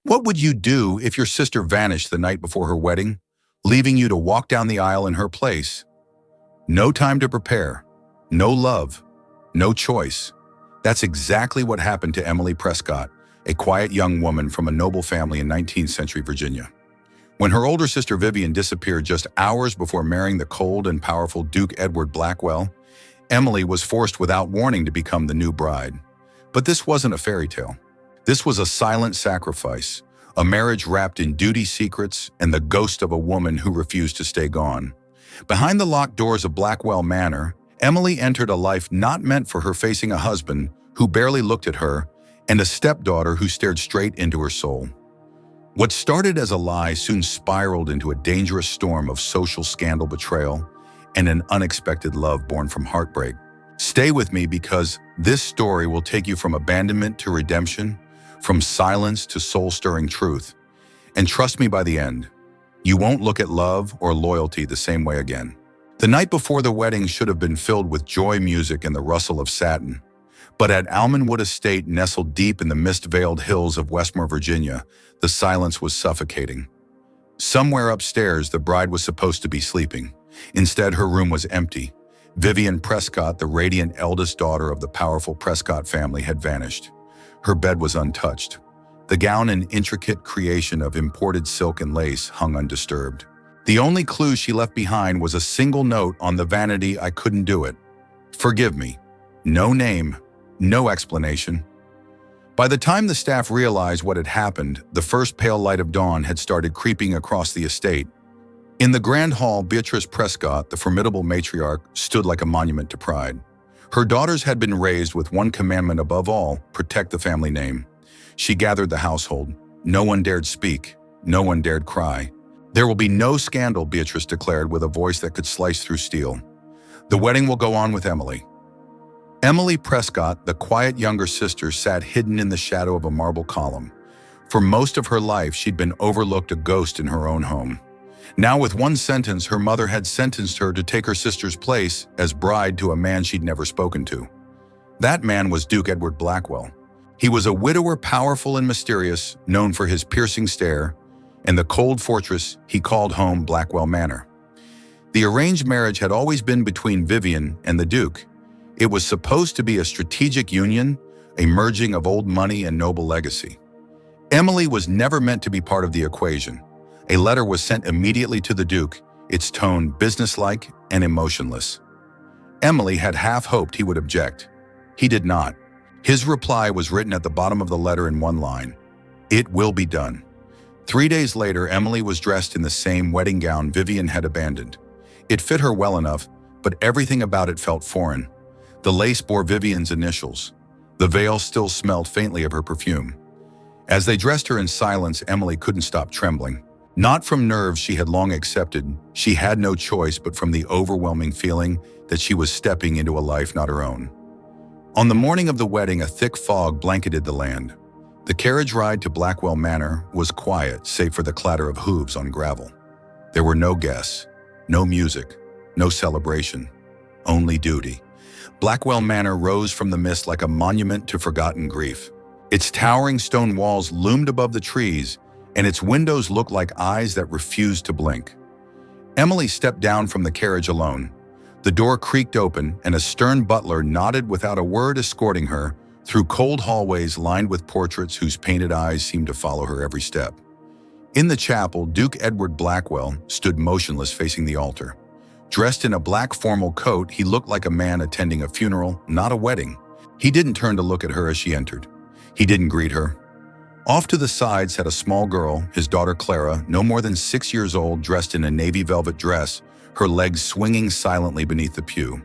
What would you do if your sister vanished the night before her wedding, leaving you to walk down the aisle in her place? No time to prepare, no love, no choice. That's exactly what happened to Emily Prescott, a quiet young woman from a noble family in 19th century Virginia. When her older sister Vivian disappeared just hours before marrying the cold and powerful Duke Edward Blackwell, Emily was forced without warning to become the new bride. But this wasn't a fairy tale. This was a silent sacrifice, a marriage wrapped in duty secrets and the ghost of a woman who refused to stay gone. Behind the locked doors of Blackwell Manor, Emily entered a life not meant for her, facing a husband who barely looked at her and a stepdaughter who stared straight into her soul. What started as a lie soon spiraled into a dangerous storm of social scandal, betrayal, and an unexpected love born from heartbreak. Stay with me, because this story will take you from abandonment to redemption, from silence to soul-stirring truth. And trust me, by the end, you won't look at love or loyalty the same way again. The night before the wedding should have been filled with joy music and the rustle of satin. But at Almonwood Estate, nestled deep in the mist-veiled hills of Westmore, Virginia, the silence was suffocating. Somewhere upstairs, the bride was supposed to be sleeping. Instead, her room was empty. Vivian Prescott, the radiant eldest daughter of the powerful Prescott family, had vanished. Her bed was untouched. The gown, an intricate creation of imported silk and lace, hung undisturbed. The only clue she left behind was a single note on the vanity: "I couldn't do it. Forgive me." No name, no explanation. By the time the staff realized what had happened, the first pale light of dawn had started creeping across the estate. In the grand hall, Beatrice Prescott, the formidable matriarch, stood like a monument to pride. Her daughters had been raised with one commandment above all: protect the family name. She gathered the household. No one dared speak. No one dared cry. "There will be no scandal," Beatrice declared with a voice that could slice through steel. "The wedding will go on with Emily." Emily Prescott, the quiet younger sister, sat hidden in the shadow of a marble column. For most of her life, she'd been overlooked, a ghost in her own home. Now, with one sentence, her mother had sentenced her to take her sister's place as bride to a man she'd never spoken to. That man was Duke Edward Blackwell. He was a widower, powerful and mysterious, known for his piercing stare and the cold fortress he called home, Blackwell Manor. The arranged marriage had always been between Vivian and the Duke. It was supposed to be a strategic union, a merging of old money and noble legacy. Emily was never meant to be part of the equation. A letter was sent immediately to the Duke, its tone businesslike and emotionless. Emily had half hoped he would object. He did not. His reply was written at the bottom of the letter in one line: "It will be done." 3 days later, Emily was dressed in the same wedding gown Vivian had abandoned. It fit her well enough, but everything about it felt foreign. The lace bore Vivian's initials. The veil still smelled faintly of her perfume. As they dressed her in silence, Emily couldn't stop trembling. Not from nerves she had long accepted. She had no choice, but from the overwhelming feeling that she was stepping into a life not her own. On the morning of the wedding, a thick fog blanketed the land. The carriage ride to Blackwell Manor was quiet, save for the clatter of hooves on gravel. There were no guests, no music, no celebration, only duty. Blackwell Manor rose from the mist like a monument to forgotten grief. Its towering stone walls loomed above the trees, and its windows looked like eyes that refused to blink. Emily stepped down from the carriage alone. The door creaked open, and a stern butler nodded without a word, escorting her through cold hallways lined with portraits whose painted eyes seemed to follow her every step. In the chapel, Duke Edward Blackwell stood motionless facing the altar. Dressed in a black formal coat, he looked like a man attending a funeral, not a wedding. He didn't turn to look at her as she entered. He didn't greet her. Off to the side sat a small girl, his daughter Clara, no more than 6 years old, dressed in a navy velvet dress, her legs swinging silently beneath the pew.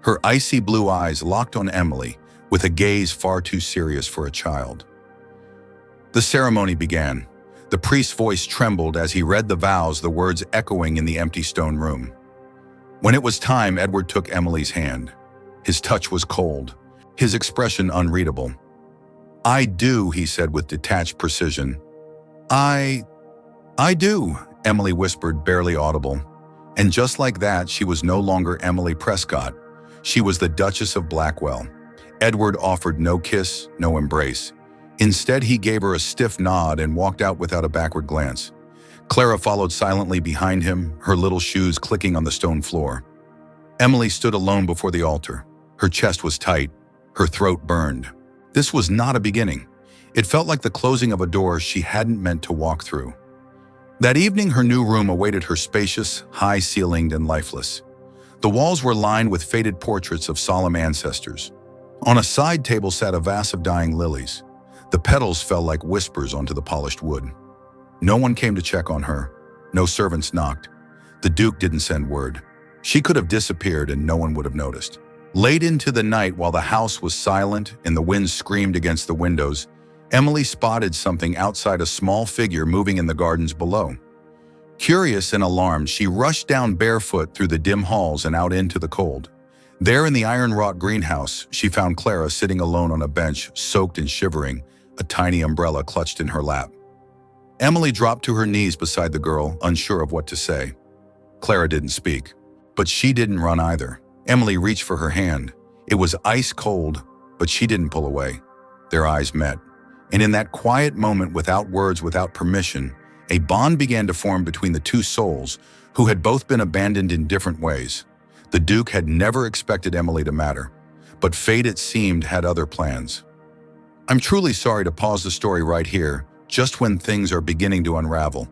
Her icy blue eyes locked on Emily, with a gaze far too serious for a child. The ceremony began. The priest's voice trembled as he read the vows, the words echoing in the empty stone room. When it was time, Edward took Emily's hand. His touch was cold, his expression unreadable. "I do," he said with detached precision. I do," Emily whispered, barely audible. And just like that, she was no longer Emily Prescott. She was the Duchess of Blackwell. Edward offered no kiss, no embrace. Instead, he gave her a stiff nod and walked out without a backward glance. Clara followed silently behind him, her little shoes clicking on the stone floor. Emily stood alone before the altar. Her chest was tight, her throat burned. This was not a beginning. It felt like the closing of a door she hadn't meant to walk through. That evening, her new room awaited her, spacious, high-ceilinged, and lifeless. The walls were lined with faded portraits of solemn ancestors. On a side table sat a vase of dying lilies. The petals fell like whispers onto the polished wood. No one came to check on her. No servants knocked. The Duke didn't send word. She could have disappeared and no one would have noticed. Late into the night, while the house was silent and the wind screamed against the windows, Emily spotted something outside, a small figure moving in the gardens below. Curious and alarmed, she rushed down barefoot through the dim halls and out into the cold. There in the iron-wrought greenhouse, she found Clara sitting alone on a bench, soaked and shivering, a tiny umbrella clutched in her lap. Emily dropped to her knees beside the girl, unsure of what to say. Clara didn't speak, but she didn't run either. Emily reached for her hand. It was ice cold, but she didn't pull away. Their eyes met. And in that quiet moment, without words, without permission, a bond began to form between the two souls who had both been abandoned in different ways. The Duke had never expected Emily to matter, but fate, it seemed, had other plans. I'm truly sorry to pause the story right here, just when things are beginning to unravel.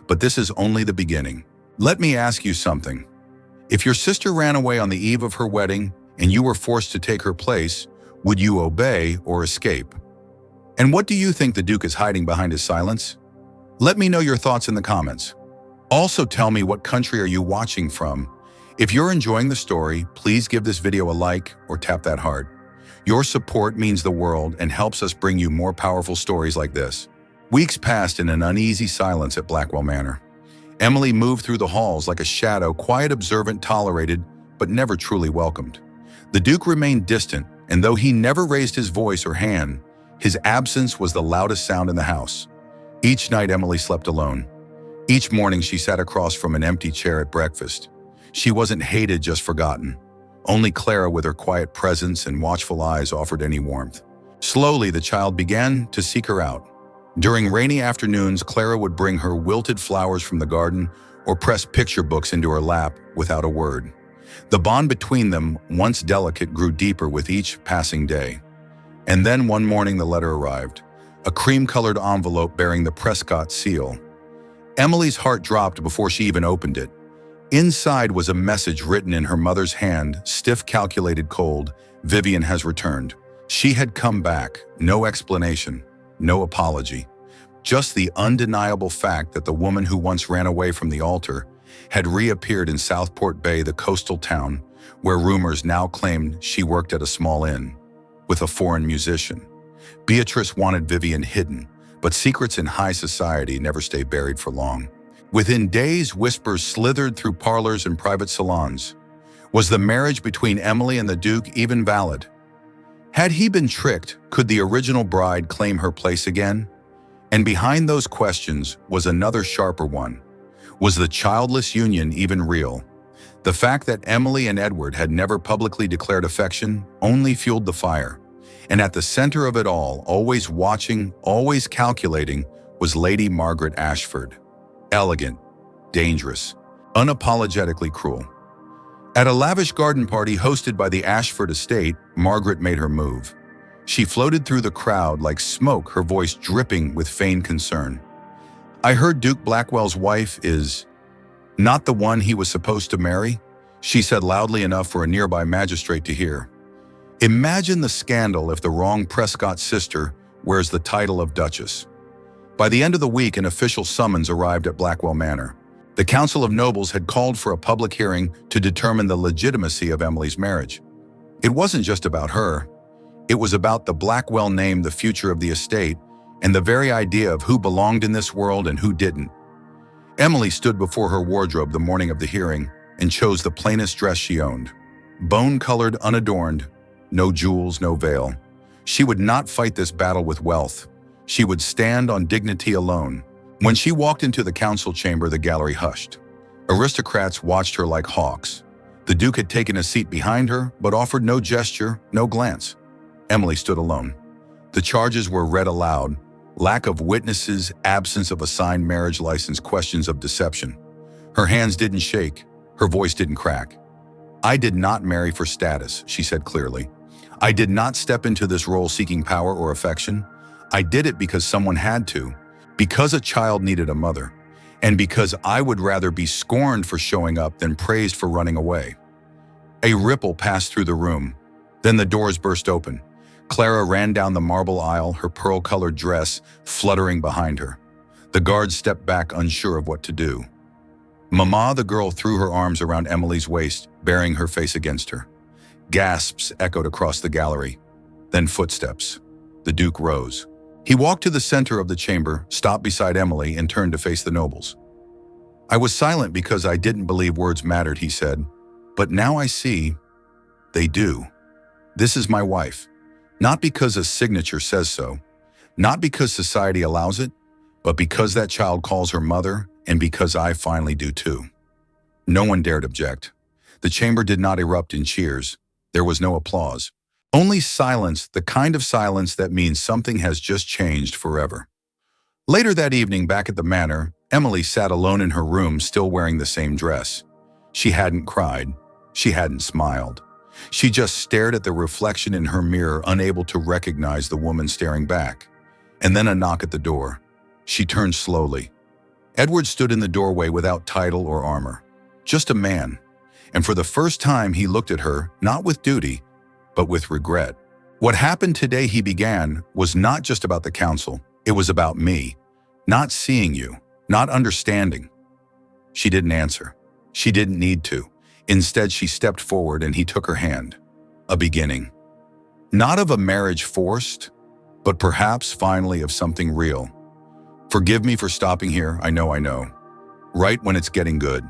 But this is only the beginning. Let me ask you something. If your sister ran away on the eve of her wedding and you were forced to take her place, would you obey or escape? And what do you think the Duke is hiding behind his silence? Let me know your thoughts in the comments. Also tell me, what country are you watching from? If you're enjoying the story, please give this video a like or tap that heart. Your support means the world and helps us bring you more powerful stories like this. Weeks passed in an uneasy silence at Blackwell Manor. Emily moved through the halls like a shadow, quiet, observant, tolerated, but never truly welcomed. The Duke remained distant, and though he never raised his voice or hand, his absence was the loudest sound in the house. Each night, Emily slept alone. Each morning, she sat across from an empty chair at breakfast. She wasn't hated, just forgotten. Only Clara, with her quiet presence and watchful eyes, offered any warmth. Slowly, the child began to seek her out. During rainy afternoons, Clara would bring her wilted flowers from the garden or press picture books into her lap without a word. The bond between them, once delicate, grew deeper with each passing day. And then one morning the letter arrived, a cream-colored envelope bearing the Prescott seal. Emily's heart dropped before she even opened it. Inside was a message written in her mother's hand, stiff, calculated, cold. Vivian has returned. She had come back, no explanation, no apology. Just the undeniable fact that the woman who once ran away from the altar had reappeared in Southport Bay, the coastal town, where rumors now claimed she worked at a small inn with a foreign musician. Beatrice wanted Vivian hidden, but secrets in high society never stay buried for long. Within days, whispers slithered through parlors and private salons. Was the marriage between Emily and the Duke even valid? Had he been tricked? Could the original bride claim her place again? And behind those questions was another sharper one. Was the childless union even real? The fact that Emily and Edward had never publicly declared affection only fueled the fire. And at the center of it all, always watching, always calculating, was Lady Margaret Ashford. Elegant, dangerous, unapologetically cruel. At a lavish garden party hosted by the Ashford estate, Margaret made her move. She floated through the crowd like smoke, her voice dripping with feigned concern. "I heard Duke Blackwell's wife is not the one he was supposed to marry," she said loudly enough for a nearby magistrate to hear. Imagine the scandal if the wrong Prescott sister wears the title of Duchess. By the end of the week, an official summons arrived at Blackwell Manor. The Council of Nobles had called for a public hearing to determine the legitimacy of Emily's marriage. It wasn't just about her. It was about the Blackwell name, the future of the estate, and the very idea of who belonged in this world and who didn't. Emily stood before her wardrobe the morning of the hearing and chose the plainest dress she owned. Bone-colored, unadorned, no jewels, no veil. She would not fight this battle with wealth. She would stand on dignity alone. When she walked into the council chamber, the gallery hushed. Aristocrats watched her like hawks. The Duke had taken a seat behind her, but offered no gesture, no glance. Emily stood alone. The charges were read aloud: lack of witnesses, absence of a signed marriage license, questions of deception. Her hands didn't shake, her voice didn't crack. "I did not marry for status," she said clearly. "I did not step into this role seeking power or affection. I did it because someone had to, because a child needed a mother, and because I would rather be scorned for showing up than praised for running away." A ripple passed through the room. Then the doors burst open. Clara ran down the marble aisle, her pearl-colored dress fluttering behind her. The guards stepped back, unsure of what to do. "Mama," the girl threw her arms around Emily's waist, burying her face against her. Gasps echoed across the gallery. Then footsteps. The Duke rose. He walked to the center of the chamber, stopped beside Emily, and turned to face the nobles. "I was silent because I didn't believe words mattered," he said. "But now I see they do. This is my wife. Not because a signature says so, not because society allows it, but because that child calls her mother, and because I finally do too." No one dared object. The chamber did not erupt in cheers. There was no applause. Only silence, the kind of silence that means something has just changed forever. Later that evening, back at the Manor, Emily sat alone in her room, still wearing the same dress. She hadn't cried. She hadn't smiled. She just stared at the reflection in her mirror, unable to recognize the woman staring back. And then a knock at the door. She turned slowly. Edward stood in the doorway without title or armor. Just a man. And for the first time, he looked at her, not with duty, but with regret. "What happened today," he began, "was not just about the council. It was about me. Not seeing you. Not understanding." She didn't answer. She didn't need to. Instead, she stepped forward and he took her hand. A beginning. Not of a marriage forced, but perhaps finally of something real. "Forgive me for stopping here, I know. Right when it's getting good.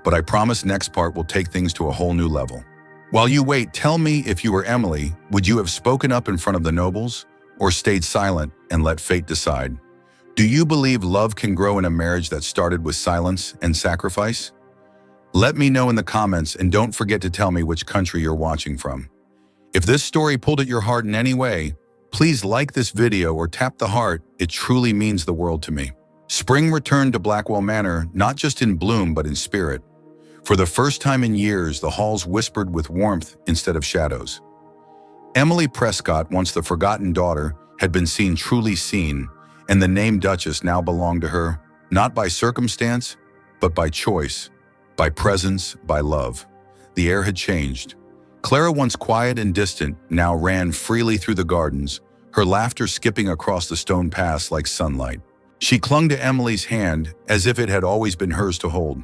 But I promise next part will take things to a whole new level. While you wait, tell me, if you were Emily, would you have spoken up in front of the nobles, or stayed silent and let fate decide? Do you believe love can grow in a marriage that started with silence and sacrifice? Let me know in the comments, and don't forget to tell me which country you're watching from. If this story pulled at your heart in any way, please like this video or tap the heart. It truly means the world to me. Spring returned to Blackwell Manor, not just in bloom but in spirit. For the first time in years, the halls whispered with warmth instead of shadows. Emily Prescott, once the forgotten daughter, had been seen truly seen, and the name Duchess now belonged to her, not by circumstance, but by choice, by presence, by love. The air had changed. Clara, once quiet and distant, now ran freely through the gardens, her laughter skipping across the stone paths like sunlight. She clung to Emily's hand as if it had always been hers to hold.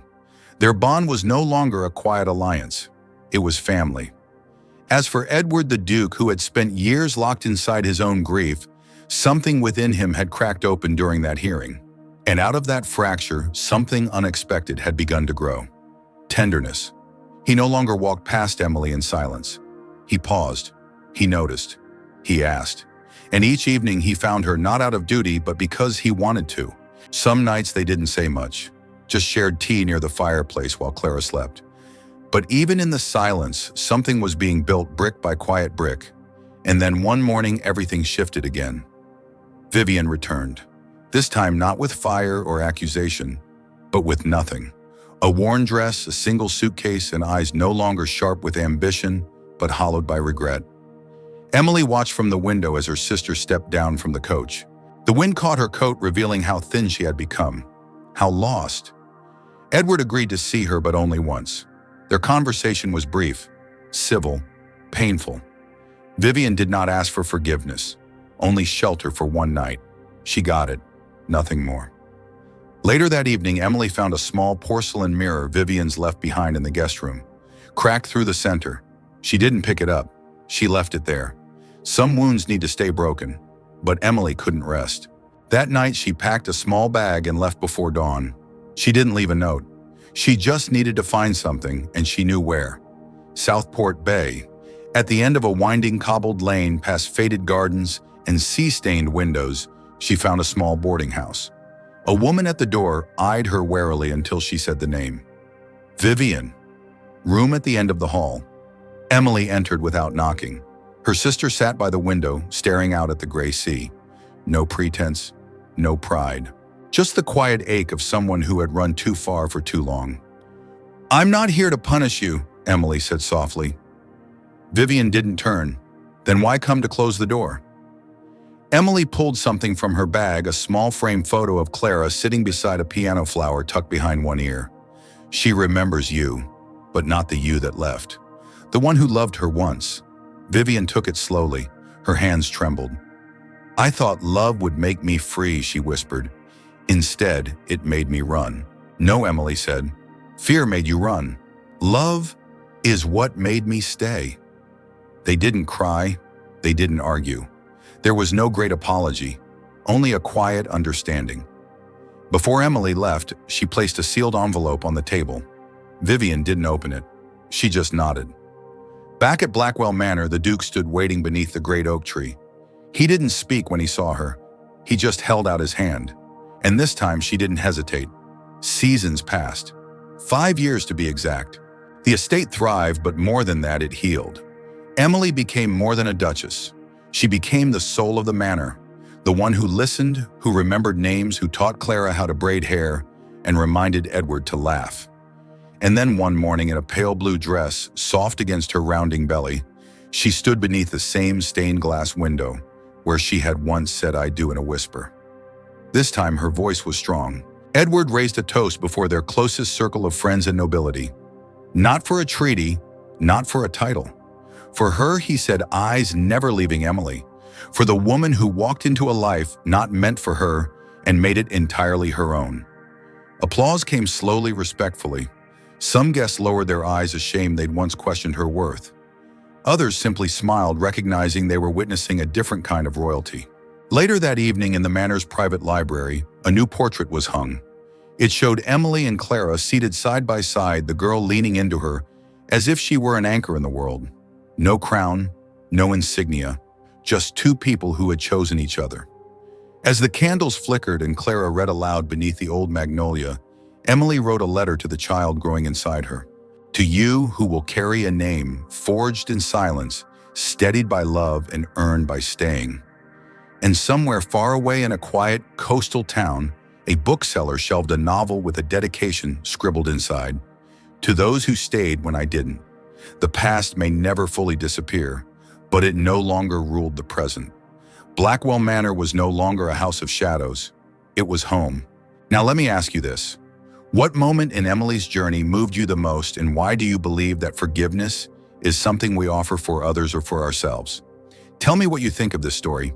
Their bond was no longer a quiet alliance. It was family. As for Edward the Duke, who had spent years locked inside his own grief, something within him had cracked open during that hearing. And out of that fracture, something unexpected had begun to grow. Tenderness. He no longer walked past Emily in silence. He paused. He noticed. He asked. And each evening he found her, not out of duty, but because he wanted to. Some nights they didn't say much, just shared tea near the fireplace while Clara slept. But even in the silence, something was being built brick by quiet brick. And then one morning, everything shifted again. Vivian returned. This time not with fire or accusation, but with nothing. A worn dress, a single suitcase, and eyes no longer sharp with ambition, but hollowed by regret. Emily watched from the window as her sister stepped down from the coach. The wind caught her coat, revealing how thin she had become, how lost. Edward agreed to see her, but only once. Their conversation was brief, civil, painful. Vivian did not ask for forgiveness, only shelter for one night. She got it, nothing more. Later that evening, Emily found a small porcelain mirror Vivian's left behind in the guest room, cracked through the center. She didn't pick it up. She left it there. Some wounds need to stay broken, but Emily couldn't rest. That night, she packed a small bag and left before dawn. She didn't leave a note. She just needed to find something, and she knew where. Southport Bay. At the end of a winding cobbled lane past faded gardens and sea-stained windows, she found a small boarding house. A woman at the door eyed her warily until she said the name. Vivian. Room at the end of the hall. Emily entered without knocking. Her sister sat by the window, staring out at the gray sea. No pretense, no pride. Just the quiet ache of someone who had run too far for too long. "I'm not here to punish you," Emily said softly. Vivian didn't turn. Then why come to close the door? Emily pulled something from her bag, a small frame photo of Clara sitting beside a piano flower tucked behind one ear. She remembers you, but not the you that left. The one who loved her once. Vivian took it slowly. Her hands trembled. "I thought love would make me free," she whispered. "Instead, it made me run." "No," Emily said. "Fear made you run. Love is what made me stay." They didn't cry. They didn't argue. There was no great apology, only a quiet understanding. Before Emily left, she placed a sealed envelope on the table. Vivian didn't open it. She just nodded. Back at Blackwell Manor, the Duke stood waiting beneath the great oak tree. He didn't speak when he saw her. He just held out his hand. And this time she didn't hesitate. Seasons passed. 5 years to be exact. The estate thrived, but more than that, it healed. Emily became more than a duchess. She became the soul of the manor, the one who listened, who remembered names, who taught Clara how to braid hair, and reminded Edward to laugh. And then one morning, in a pale blue dress, soft against her rounding belly, she stood beneath the same stained glass window, where she had once said "I do" in a whisper. This time her voice was strong. Edward raised a toast before their closest circle of friends and nobility. Not for a treaty, not for a title. For her, he said, eyes never leaving Emily. For the woman who walked into a life not meant for her and made it entirely her own. Applause came slowly, respectfully. Some guests lowered their eyes, ashamed they'd once questioned her worth. Others simply smiled, recognizing they were witnessing a different kind of royalty. Later that evening, in the Manor's private library, a new portrait was hung. It showed Emily and Clara seated side by side, the girl leaning into her as if she were an anchor in the world. No crown, no insignia, just two people who had chosen each other. As the candles flickered and Clara read aloud beneath the old magnolia, Emily wrote a letter to the child growing inside her. "To you who will carry a name forged in silence, steadied by love and earned by staying." And somewhere far away in a quiet coastal town, a bookseller shelved a novel with a dedication scribbled inside. "To those who stayed when I didn't. The past may never fully disappear, but it no longer ruled the present." Blackwell Manor was no longer a house of shadows. It was home. Now let me ask you this. What moment in Emily's journey moved you the most, and why do you believe that forgiveness is something we offer for others or for ourselves? Tell me what you think of this story.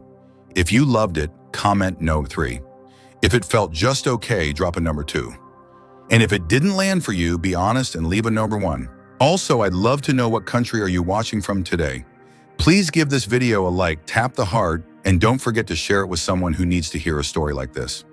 If you loved it, comment no 3. If it felt just okay, drop a number 2. And if it didn't land for you, be honest and leave a number 1. Also, I'd love to know what country are you watching from today. Please give this video a like, tap the heart, and don't forget to share it with someone who needs to hear a story like this.